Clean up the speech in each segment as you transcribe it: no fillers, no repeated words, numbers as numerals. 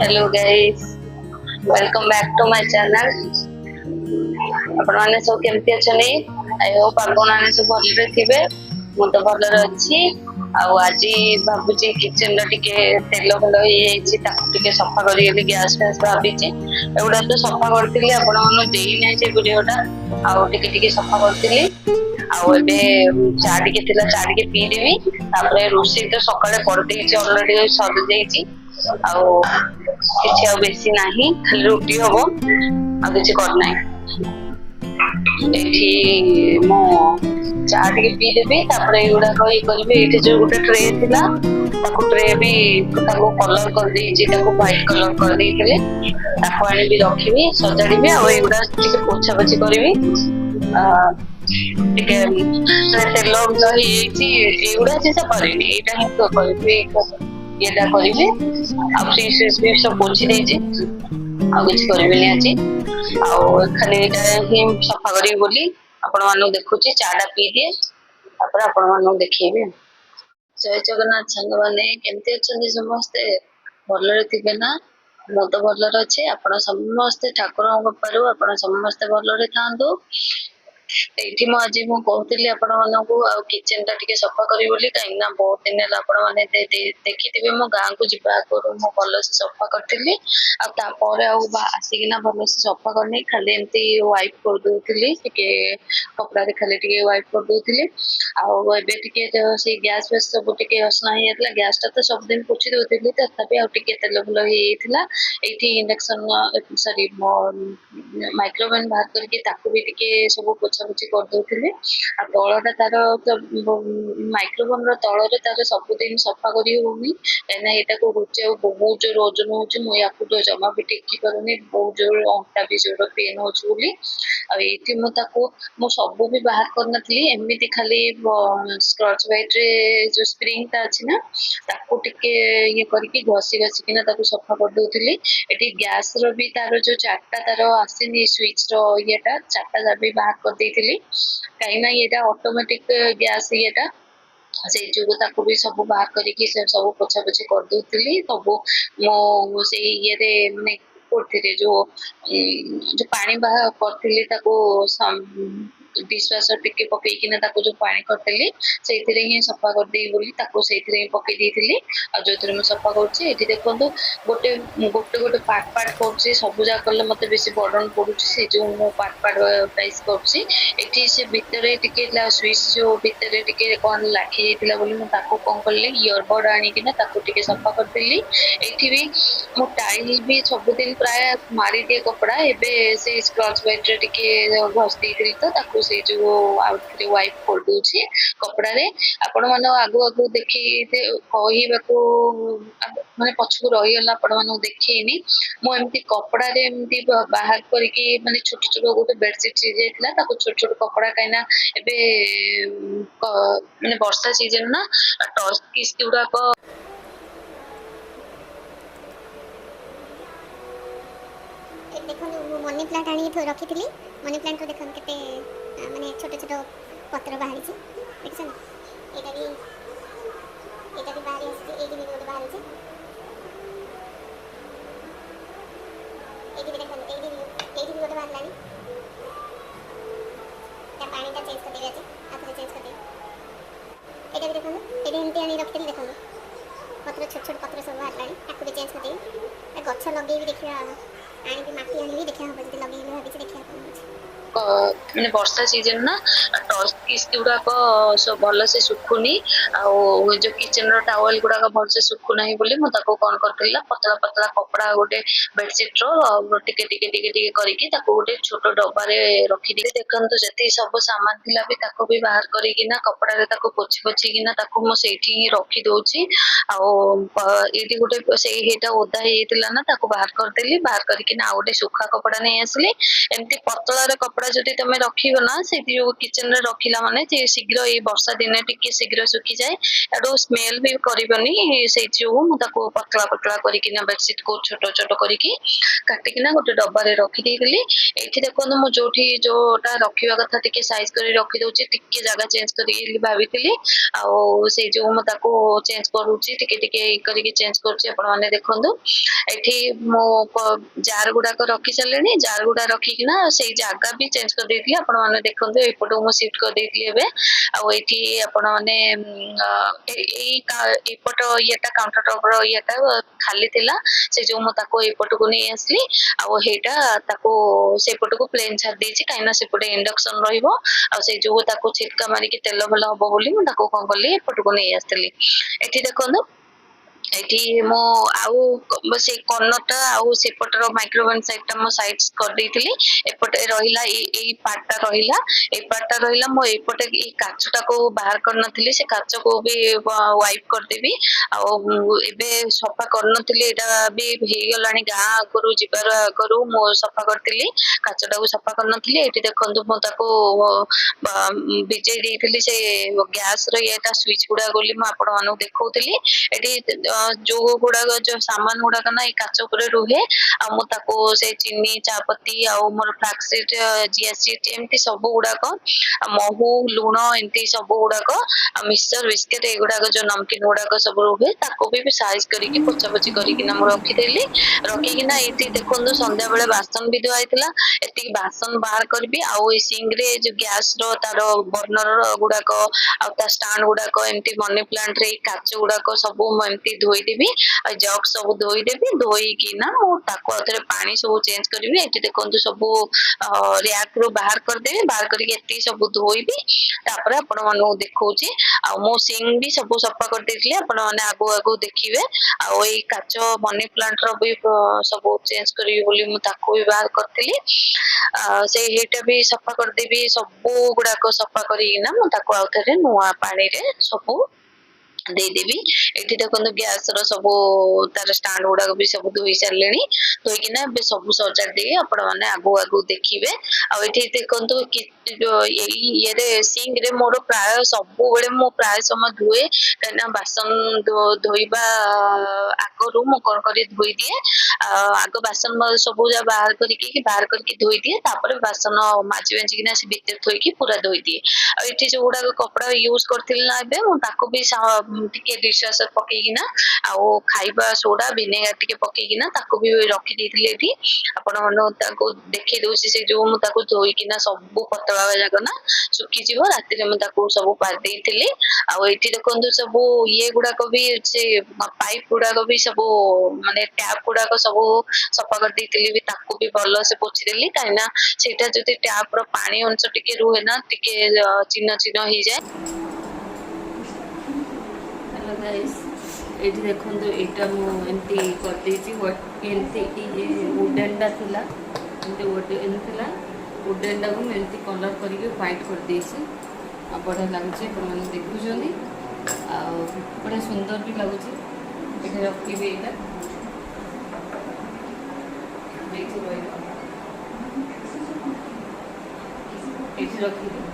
Hello guys, welcome back to my channel. आपण माने सब केमती अछनी? आई होप आपण माने सब भलरे थिबे। मु तो भलरे अछि। आ आज भाबुची किचन रे टिके तेल फंड होई ताकू टिके सफा करी गैस फैस भाबीची एउडा तो सफा करथिली आपण मानो देई नै से वीडियोटा आ टिके टिके सफा करथिली। आउ एबे चा टिके थिला चा टिके पी देबी तापरे रोसी तो सकाळे कर देइची ऑलरेडी सर देइची आउ किछि आ बेसी नाही खाली रोटी हबो आ किछि कर नाही एठी मो चा टिके पी देबी तापरे एउडा कहि करबी एठी जो गुटे ट्रे थिला ताकू ट्रे भी ताकू कलर कर देइची ताकू व्हाइट कलर कर देइथिले ताकू आनी भी रखिबी सजाडीबी आ एउडा टिके पोछा पोछि करबी टिके तेल दही एगुड़ा चीज करेनि एटा ही तो करबी येटा करबी आ फ्रिज भी सब पोछि देइछि आ कुछ करबिनी अछि आ खाली एटा ही सफा करी बोली आपण मानु देखुछि चाडा पी दिए तापर आपण मानु देखिबे। जय जगन्नाथ संग माने केमते अछन्ती समस्ते भलरे थिबे ना? मु तो भलरे अछि। आपण समस्ते ठाकुरଙ୍କ कृपारू आपण समस्ते भलरे थांदो। एठी मु आज मु कहउतिली आपण मानकू आ किचन टा टिके सफा करी बोली काई ना बहुत दिन ହେଲା आपण माने देखिथिबे मो गां को जिबा करू मो भलो से सफा करथिली आ ता परे आ आसीकिना भलो से सफा करनी खाली एमती वाइप कर दोथिली टिके कपड़ा रे खाली टिके वाइप कर दोथिली आ एबे टिके से गैस बेस सब टिके असना हे यतला गैस टा तो सब दिन पोछि दोथिली तथापि आ टिके तेल भलो हेइथिला एठी इंडक्शन सॉरी माइक्रोवेव बाहर करके ताकू भी टिके सब पोछा पोछि कर दोथिले आ तळटा तार माइक्रोवेव रो तळरे तार सब दिन सफा करी होनी एना एटा को रुचे बहुत जोर ओजन होची मु याकू तो जमा भी टेकी करूनी बहुत जोर अंटा भी जोर पेन होची बोली आ एठी मु ताको मु सब भी बाहर कर नथली एमिति खाली स्क्रच वाइट रे जो स्प्रिंग ता अछि ना ताको टिके ये करके घसी घसी किना ताको सफा कर दोथिली एठी गैस रो भी तार जो चारटा तार आसीनी स्विच रो येटा चारटा भी बाहर कर देथिली काई ना येटा ऑटोमेटिक गैस येटा से जो ताको भी सब बाहर करके सब पोछा पोछि कर दोथिली सब मो से ये रे माने करथिले जो पानी बाहर करथिली ताको डिशवाशर टिके पकई किना ताको जो पानी करथिली सेथिरे ही सफा कर देई बोली ताको सेथिरे पकई देथिली आ जोथिरे म सफा करछि एठी देखंतु गोटे गोटे गोटे पार्ट पार्ट करछि सब जा करले मते बेसी बर्डन पडुछि से जो मो पार्ट पार्ट प्राइस करछि एठी से भितरे टिके ला स्विच जो भितरे टिके कोन लाखी जेतिला बोली म ताको कोन करले ईयरबड आनी किना ताको टिके सफा करथिली एठी भी मो टाइल भी सब दिन प्राय मारी दिए कपड़ा एबे से स्क्रच वाइट रे टिके घस देथिली तो ताको से जो आउट वाइप कर दोछि कपड़ा रे आपण मानो आगु आगु देखि कहिबाकू माने पछकू रही गला आपण मानो देखिनी मो एमती कपड़ा रे एमती बाहर करके माने छोट छोट गोटे बेडशीट सी जेतला ताको छोट छोट कपड़ा काइना एबे माने वर्षा सीजन ना टॉस किस गुडा को देखो मनी प्लांट आनी रखी थी मनी प्लांट को देखो केते माने छोटे छोटे पत्र बाहरी छी देखछन एटा भी बाहरी आसी एटी भी गोटे बाहरी छी एटी भी देखो एटी भी गोटे बाहर लानी ता पानी ता चेंज कर देबे अछि आथरे चेंज कर दे एटा भी देखो एटी एमती आनी रखी थी देखो पत्र छोट छोट पत्र सब बाहर लानी ताको भी चेंज कर दे गछ लगे भी देखिया आनी भी माटी आनी भी देखिया हम जदी लगे भाबी से देखिया माने वर्षा सीजन ना टॉस किस गुडा को सब भलो से सुखुनी आ जो किचन रो टॉवल गुडा को भलो से सुखुना ही बोली म ताको कोन करथिला पतला पतला कपड़ा गोटे बेडशीट रो टिके टिके टिके टिके करके ताको गोटे छोटो डब्बा रे रखी दे देखंतु जति सब सामान थिला भी ताको भी बाहर करी ना कपड़ा रे ताको पोछि पोछि किना ताको म सेठी ही रखी दोछि आ एटी गोटे से हेटा ओदा हेतिला ना ताको बाहर कर देली बाहर करके ना गोटे सुखा कपड़ा नै आसली एमती पतला रे कपड़ा कपड़ा जदि तुम रखिब ना से किचन रे रखिला माने जे शीघ्र ए वर्षा दिन टिके शीघ्र सुखी जाए एडो स्मेल भी करबनी से जो मु ताको पतला पतला करिकिना बेडशीट को छोटो छोटो करिकी काटिकिना गोटे डब्बा रे रखी देइली एठी देखो मु जोठी जोटा रखिबा कथा टिके साइज करी रखी दउची टिके जगह चेंज करी भाबितिली आ से जो मु ताको चेंज करूची टिके टिके करिके चेंज करची आपण माने देखंदु एठी मो जार गुडा को रखी चलेनी जार गुडा रखिकिना से जगह भी चेंज कर देइली आपण माने देखंदु एपटो मु शिफ्ट कर देइली एबे आ एठी आपण माने एपट येटा काउंटर टॉप रो येटा खाली थिला से जो मु ताको एपट को नै आसली आ हेटा ताको सेपट को प्लेन छाड़ देछि काइना सेपटे इंडक्शन रहिबो आ से जो ताको छिटका मारी के तेल भला हबो बोली मु ताको कोन करली एपट को नै आस्तली एठी देखंदु एठी मो आउ से कर्नरटा आउ सेपटर माइक्रोवेव साइडटा मो साइड कर देइतिली एपटे रहिला ए पार्टटा रहिला ए पार्टटा रहिला मो एपटे ए काचटा को बाहर कर नथिली से काच को भी वाइप कर देबी आ एबे सफा कर नथिली एटा भी हे गलानी गा करू जिबार करू मो सफा करतिली काचटा को सफा कर नथिली एठी देखंतु मो ताको बिजे देइतिली से गैस रो एटा स्विच गुडा गोली म आपण मानु देखौतिली एठी जो गुडा जो सामान गुडा ना काच ऊपर रुहे आ मु ताको से चीनी चापत्ती आ मोर फ्लैक्सीड जियासीड एमती सब गुडाक महू लुण एमती सब गुडाक मिक्सचर बिस्किट एगुडाक जो नमकीन गुडाक सब रुहे ताको भी साइज करके पोछा पोछी करके मु रखीदेली रखिकिना एती देखंदु संध्या बेले बासन भी धुआइतला एती बासन बाहर करबी आ ओई सिंक रे जो गैस रो तार बर्नर गुडाक आ ता स्टैंड गुडाक एमती मनी प्लांट रे काच गुडाक सब एमती धोई देबी आ जग सब धोई देबी धोई कि ना मु ताको अथरे पानी सब चेंज करबी एटी देखंतु सब रैक रो बाहर कर देबी बाहर करके एती सब धोईबी तापर आपण मानु देखौची आ मो सिंग भी सब सफा कर देथले आपण माने आगो आगो देखिबे आ ओई काच मनी प्लांट रो भी सब चेंज करबी बोली मु ताको भी बाहर करथिली से हेटा भी सफा कर देबी सब गुडा को सफा करी ना मु ताको आउथरे नुवा पानी रे सब दे देबी एठी देखंतु गैस रो सब तार स्टैंड गुडा भी सब धोई सारलेनी धोई किना बे सब सजाड़ दे आपण माने आगो आगो देखिबे आ एठी देखंतु कि ये रे सिंक रे मोर प्राय सब बेले मो प्राय समय धुए कना बासन धोइबा आगरु मो कोन करी धोई दिए आगो बासन सब जा बाहर करके धोई दिए तापर बासन माजी माजी किना से भीतर थोई की पूरा धोई दिए आ एठी जो गुडा कपड़ा यूज करथिल ना बे मो ताको भी टिके डिशवाशर पकेकिना आउ खाइबा सोडा विनेगर टिके पकेकिना ताको भी रखी देथिले एठी आपण मन ताको देखि दोसी से जो मु ताको धोइकिना सब पतला जागा ना सुखी जीवो राति रे मु ताको सब पार देथिले आउ एठी देखंतु सब ये गुडा को भी से पाइप गुडा को भी सब माने टैप गुडा को सब सफा कर देथिले भी ताको भी भलो से पोछि देली काइना सेटा जति टैप रो पानी अंश टिके रुहे ना टिके चिन्ह चिन्ह हो जाए एठी देखंतु एटा मु एंती कर देछि एंती वुडनटा थिला एंती वुडन थिला वुडनटा को एंती कलर करके व्हाइट कर देछि आ बढिया लागुछि आपण माने देखुछोनी आ बढिया सुंदर भी लागुछि एठी रखिबे एटा देखि रोइबा एठी रखिबे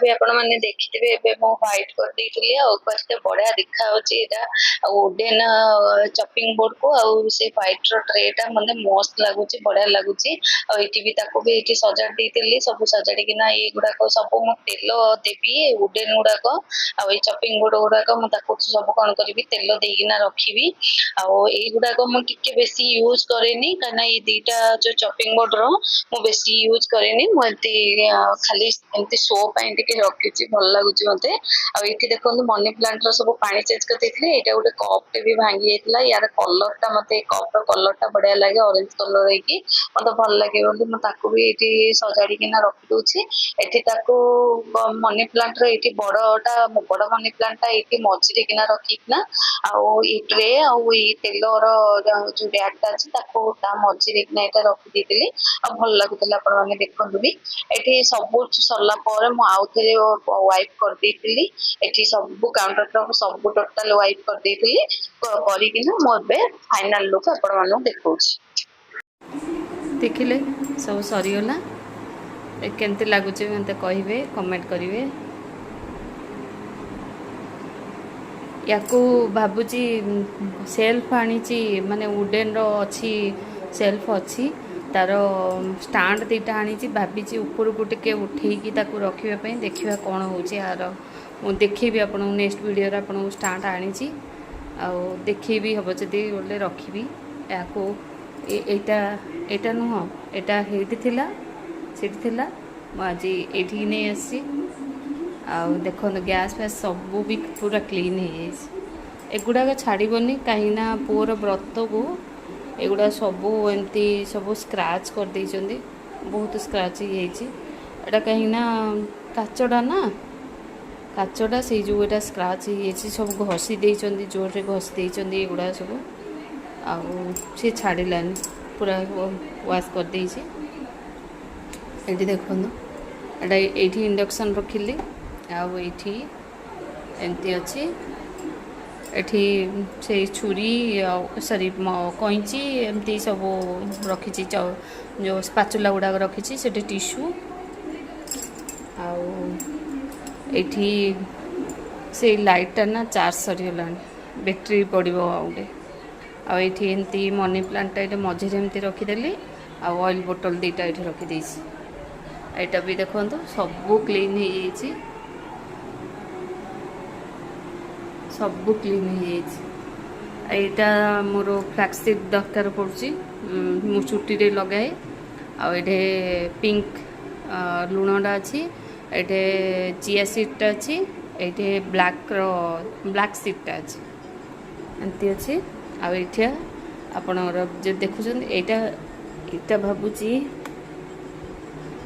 भी आपण माने देखिथिबे एबे मो व्हाइट कर देइथिले आ कते बढिया देखा होची एटा वुडन चॉपिंग बोर्ड को आ से व्हाइट रो ट्रेटा माने मस्त लागुची बढिया लागुची आ एटी भी ताको भी एटी सजाड़ देइथिले सब सजाड़ी किना ए गुडा को सब मो तेल देबी वुडन गुडा को आ ए चॉपिंग बोर्ड गुडा को मो ताको सब कोन करबी तेल देइकिना रखिबी आ ए गुडा को मो टिके बेसी यूज करेनी काना ए दीटा जो चॉपिंग बोर्ड रो मो बेसी यूज करेनी मो एती खाली एंती शो पाइन टिके रखिछि भल लागुछि मते आ एठी देखंतु मनी प्लांट रो सब पानी चेंज कर देथिले एटा गोटे कप टे भी भांगी जाइतला यार कलर टा मते कप रो कलर टा बढ़िया लागे ऑरेंज कलर हेकी मते भल लागे बोली म ताको भी एठी सजाड़ी किना रखि दोछि एठी ताको मनी प्लांट रो एठी बड़ मनी प्लांट टा एठी मझी रे किना रखिकना आ ई ट्रे आ ई तेल रो जो रैक टा अछि ताको ता मझी रे किना एटा रखि देथिले आ भल लागुतला आपण माने देखंतु भी एठी सब सरला पर म आउथरे वाइप कर देथिली एठी सब काउंटर टॉप सब टोटल वाइप कर देथिली करी किना मो बे फाइनल लुक आपण मानु देखौछि देखिले सब सरी गला केमती लगुच मत कहे कमेंट करेंगे या भावुची सेल्फ आनी माने वुडेन अच्छी सेल्फ अच्छी तार स्टाण्ड दीटा आनी भाभी ऊपर को टिके उठेकी रखापी देखा कौन हो यार मुझे देखी आपको नेक्स्ट वीडियो आपको स्टाण्ड आनी देखी हम जदि बोले रखी या यहाँ नुह यहाँ सीला आज ये नहीं आसी देख गैस फैस सब भी पूरा क्लीन हो एगुड़ाक छाड़बनी कहीं पुअर व्रत को एगुड़ा सब एमती सब स्क्रैच कर देइचंदी बहुत स्क्रैच होता कहीं काचटा ना काचटा से जो एटा स्क्रैच हो सब घसी देइचंदी जोर से घसी देइचंदी एगुड़ा सब सी छाड़लानी पूरा वाश कर देइची एटी देखो एटा एठी इंडक्शन रखिली आठी एमती अच्छी एठी से छुरी सॉरी कैंची एमती सब रखी जो स्पाचुला गुड़ाक रखी से टिश्यू आठी से लाइटा ना चार्ज सरीगला बैटेरी पड़ो आउटे आठी एमती मनी प्लांटा ये मझे एमती रखीदेली ऑयल बोतल दीटा ये रखीदे यहाँ भी देखो सब क्लीन हो सब क्लीन हो यहाँ मोर फ्लैक्सीड दरकार पड़ी मु चुटी रे लगाए आठे पिंक लुणटा अच्छी ये चिया सीडटा अच्छी ये ब्लैक सीडटा अच्छी एमती अच्छी आठिया आपणर जो देखुं यहाँ भावुची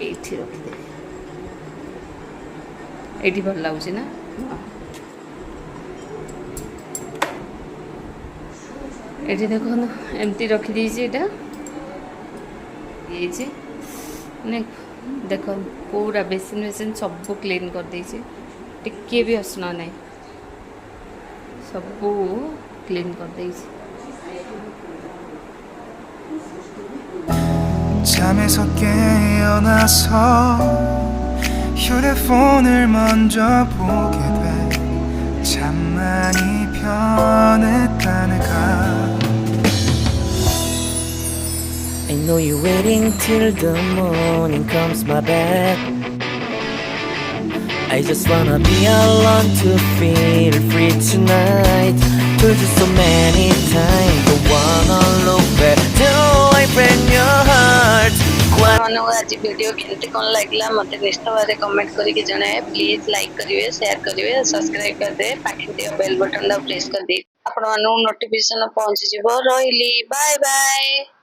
ये रखिदे ये भल लगुच ना ये देखो एमती रखीदे यहाँ ये देख पूरा बेसिन बेसिन सब क्लीन कर देइछि टिके भी असना नहीं सब क्लीन कर देइछि 잠에서 깨어나서 휴대폰을 먼저 보게 돼 참 많이 변했다는가 I know you're waiting till the morning comes my bed I just wanna be alone to feel free tonight Told you so many times Don't wanna look back till I break your heart आज video केमती कौन लगला मत निश्चित भाव comment करके जनाए please like करेंगे शेयर करेंगे सब्सक्राइब कर दे पाखे बेल बटन प्रेस कर दे आपण नोटिफिकेशन पहुंची जीव रही बाय बाय।